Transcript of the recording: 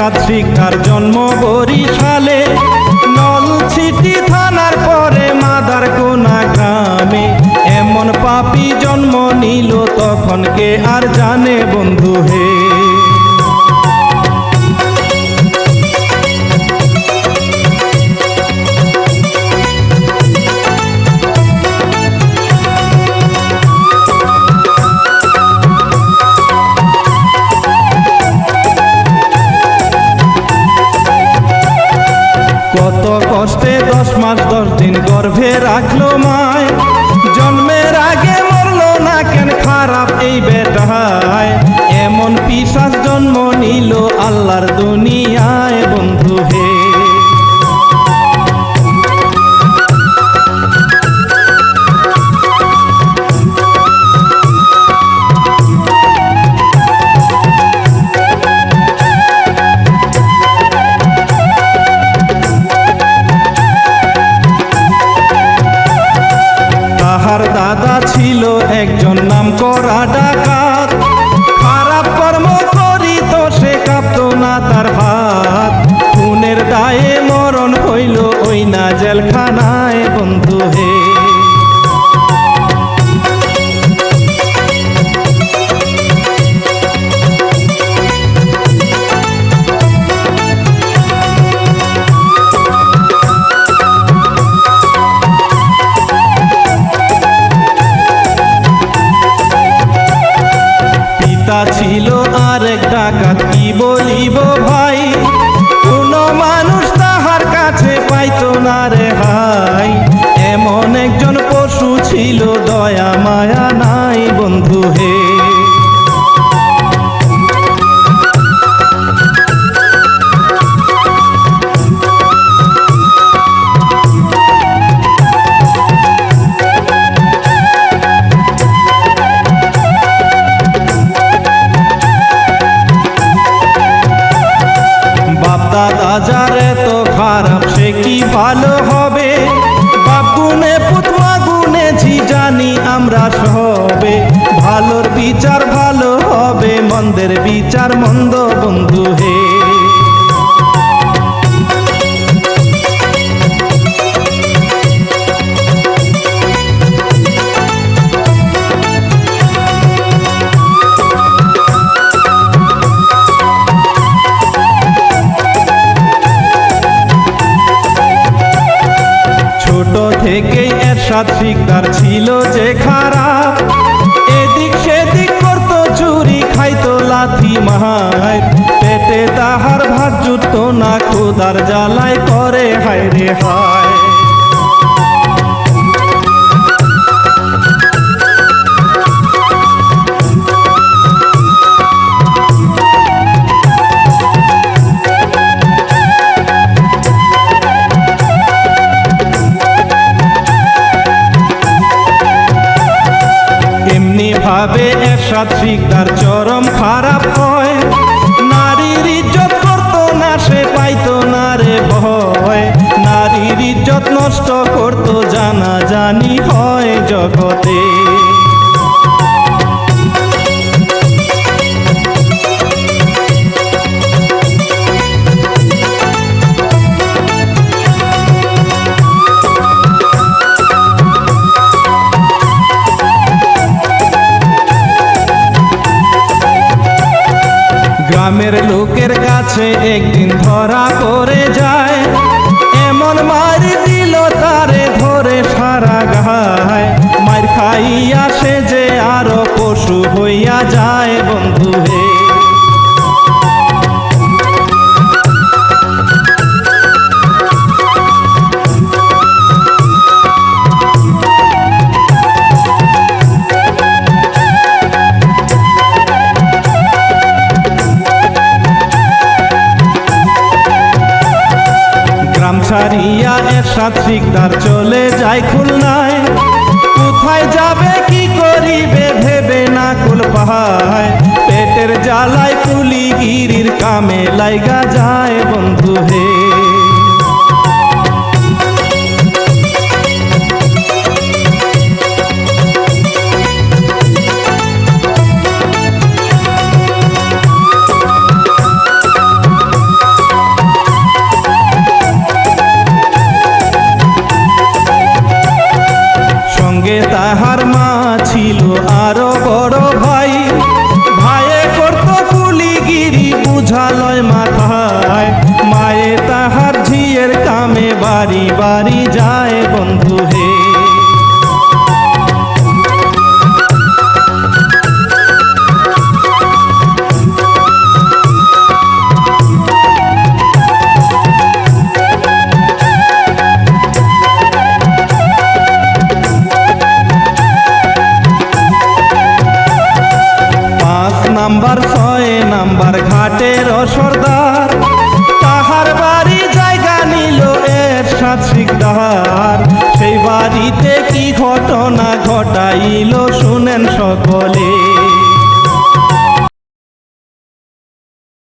এরশাদ শিকদার জন্ম বরিশালে, নলছিটি থানার পরে মাদারকোনা গ্রামে। এমন পাপী জন্ম নিল তখন কে আর জানে বন্ধু হে। কত কষ্টে 10 মাস 10 দিন গর্ভে রাখলো মায়, জন্মের আগে মরলো না কেন খারাপ এই বেটায়। এমন পিশাচ জন্ম নিল আল্লাহর দুনিয়ায় বন্ধু হে। তাহার দাদা ছিল একজন নামকরা ডাকাত, খারাপ কর্ম করিত সে কাঁপতো না তার হাত। খুনের দায়ে মরণ হইল ওই না জেলখানায় বন্ধু হে। ছিল আরেক ডাকাত, কি বলিব ভাই, কোন মানুষ তাহার কাছে পাইতো না রে হাই। এমন একজন পশু ছিল দয়া মায়া নাই বন্ধু হে। দাদা যারে তো খারাপ সে কি ভালো হবে, বাপ গুনে পুতমা গুনে ঝি জানি আমরা সবে। ভালোর বিচার ভালো হবে, মন্দের বিচার মন্দ বন্ধু হে। ছোট থেকেই এরশাদ শিকদার ছিল যে খারাপ, এদিক সেদিক করতো চুরি খাইতো লাথি মার। পেটে তাহার ভাত জুটতো না, ক্ষুধার জ্বালায় করে হায় রে হায়। ভাবে এরশাদ শিকদার চরম খারাপ হয়, নারীর ইজ্জত করতো না সে পাইতো না রে ভয়। নারীর ইজ্জত নষ্ট করতো জানা জানি হয় জগতে। গ্রামের লোকের কাছে একদিন ধরা পড়ে যায়, এমন মারি দিল তারে ধরে সারা গায়। মার খাইয়া সে যে আরো পশু হইয়া যায় বন্ধু হে। ছাড়িয়া এরশাদ শিকদার চলে যায় খুলনায়, কোথায় যাবে কি করিবে ভেবে না কুল পাহায়। পেটের জ্বালায় কুলিগিরির কামে লাইগা যায় বন্ধু হে। নাম্বার 6 নাম্বার ঘাটের সর্দার, তাহার বাড়ি জায়গা নিল এরশাদ শিকদার। সেই বাড়িতে কি ঘটনা ঘটাইল শুনেন সকলে।